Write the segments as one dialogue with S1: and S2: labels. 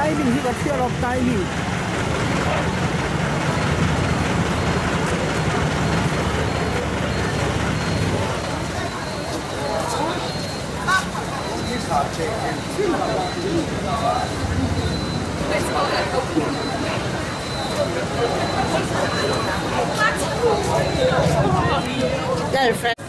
S1: timing he got fear of timing.
S2: Very fresh.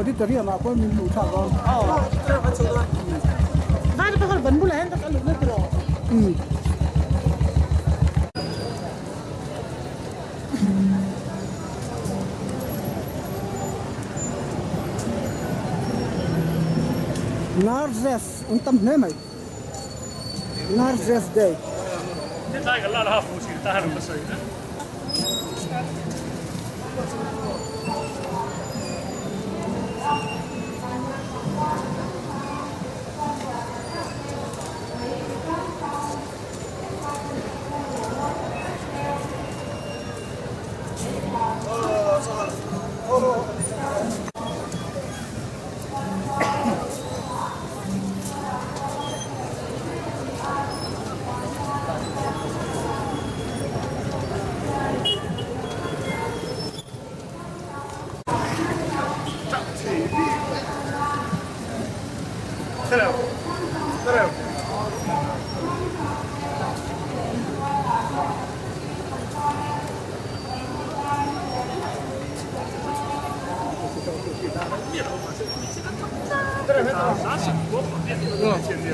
S1: Đi tới điểm mà coi mình đủ chọn con.
S2: Vaiไปคนบนบุเรนต์ต้องลุกไม่ตรง
S1: Narses, untam ne mai. Narses day.
S3: Nyt aika lailla hafuusia tähän on söitä. Hello. Hello. 啥是多方便，天天。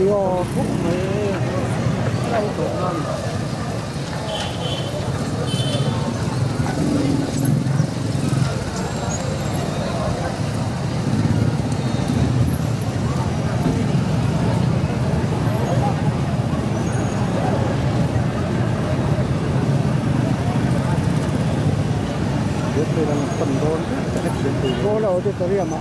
S1: Rio Phúc Huế đâu thuộc hơn. Itu dalam pendon, bola itu tadi ama.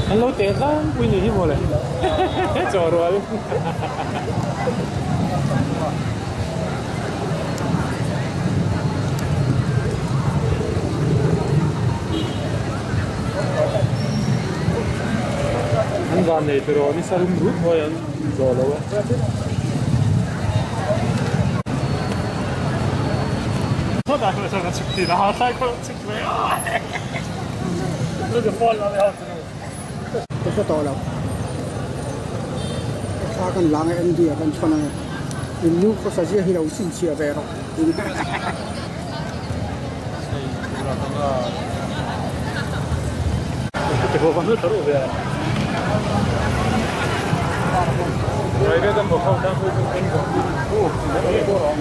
S4: Hello, Teta. Punya ni boleh. Corol. Ang ganda pero ni sa room mo yan. Zolo.
S3: 我打算上个出去，然后再过出去啊！那就放了了。
S1: Ito to lang. Sa akin lang ay hindi akan siya na inyo ko sa siya hilaw siya pero.
S3: Ito ba na taro ba? Private ang bakaw na ko yung tingko. Oh, ano ko ro?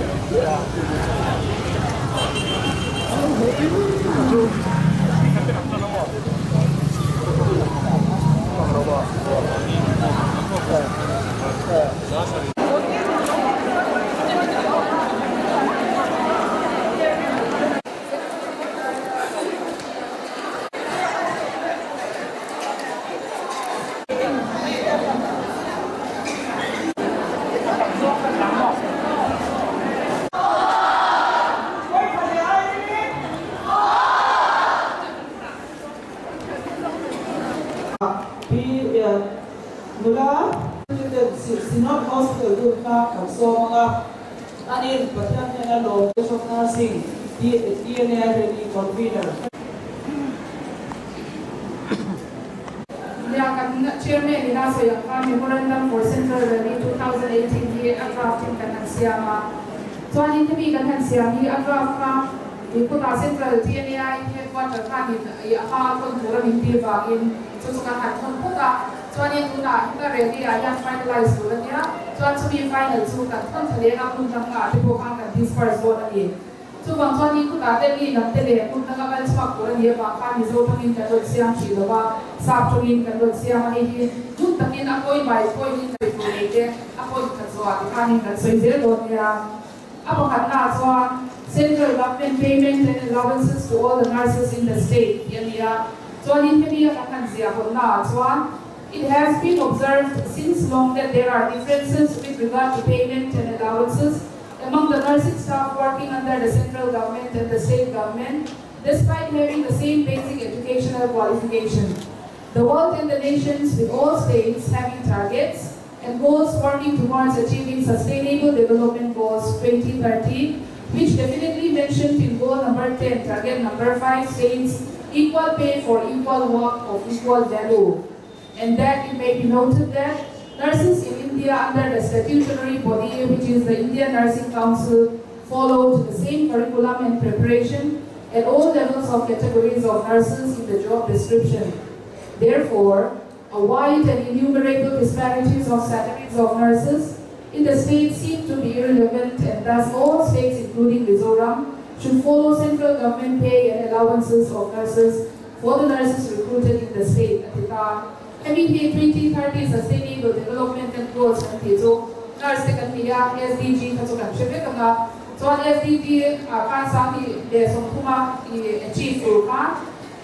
S2: Mula Sinod Hospital doon na so mga anin patyan niya na loob of nursing DNA ready convener. Chairman inasa yung memorandum for Central Rally 2018 di drafting kan siyama. So anin kami kan siyami draft ka di puta Central DNA headquarter kan apa kontura hindi bagin susukan kan puta. So anin tuna kita ready yang finalize dulu niya. So to be final sukan kan terlihat puntang ka tipo kan disperse zone ni. So bang so anin kita tadi nak tele puntang ka kan sepak dulu niya bang kan iso pangin kan siang sila ba sab tungin kan siang ni puntangin ako may point ni ko ako kan so kan kan so zero niya. Apa kata so central government payment and allowances to all the nurses in the state. Yan niya. So anin kami kan siya ko na so it has been observed since long that there are differences with regard to payment and allowances among the nursing staff working under the central government and the state government, despite having the same basic educational qualification. The world and the nations, with all states having targets and goals working towards achieving Sustainable Development Goals 2030, which definitely mentioned in goal number 10, target number 5 states equal pay for equal work of equal value. And that it may be noted that nurses in India under the statutory body, which is the Indian Nursing Council, followed the same curriculum and preparation at all levels of categories of nurses in the job description. Therefore, a wide and innumerable disparities of salaries of nurses in the state seem to be irrelevant, and thus all states, including Mizoram, should follow central government pay and allowances of nurses for the nurses recruited in the state. MEP 2030 Sustainable Development and Goals so nurse SDG so SDG kan sami de songtuma achieve through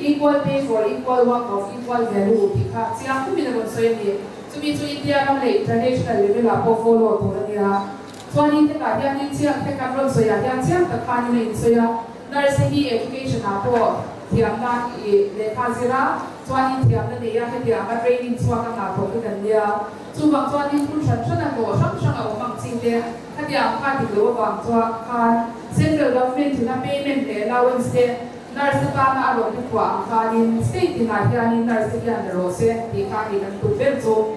S2: equal pay for equal work of equal value silang tu bila so ini so India nam le international level apo follow to dia so ani te ka dia ni siang te ka so ya dia siang ta kan ni so ya nurse education apo tiang na le kazira so ani tiang na dia ke dia ma training so ka na to kan dia so bang so ani tu chan chan ko sam sang au mang sing de ka dia ka di lo bang so kan central government na payment le allowance de nurse ka na aro ni kwa ka ni state na dia ni nurse ya na ro se ti ka ni kan tu ber so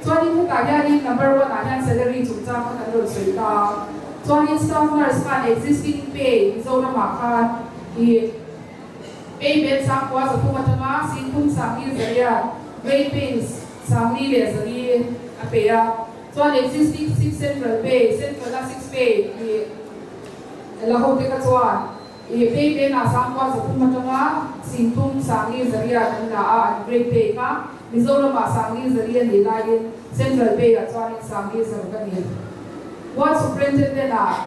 S2: ani ka dia ni number 1 ana salary chu cha ka ro so ta so ani staff nurse ka existing pay so na ma ka payment sang kwa sa kuma tama sin kum sang ni zaria rate pays sang ni le zari apea so an existing 6 central pay central 6 pay la ho te ka chuan payment na sang kwa sa kuma tama sin kum sang ni zaria na a rate pay ka Mizoram ma sang ni zaria ni la central pay a chuan sang ni zar ka ni what superintendent na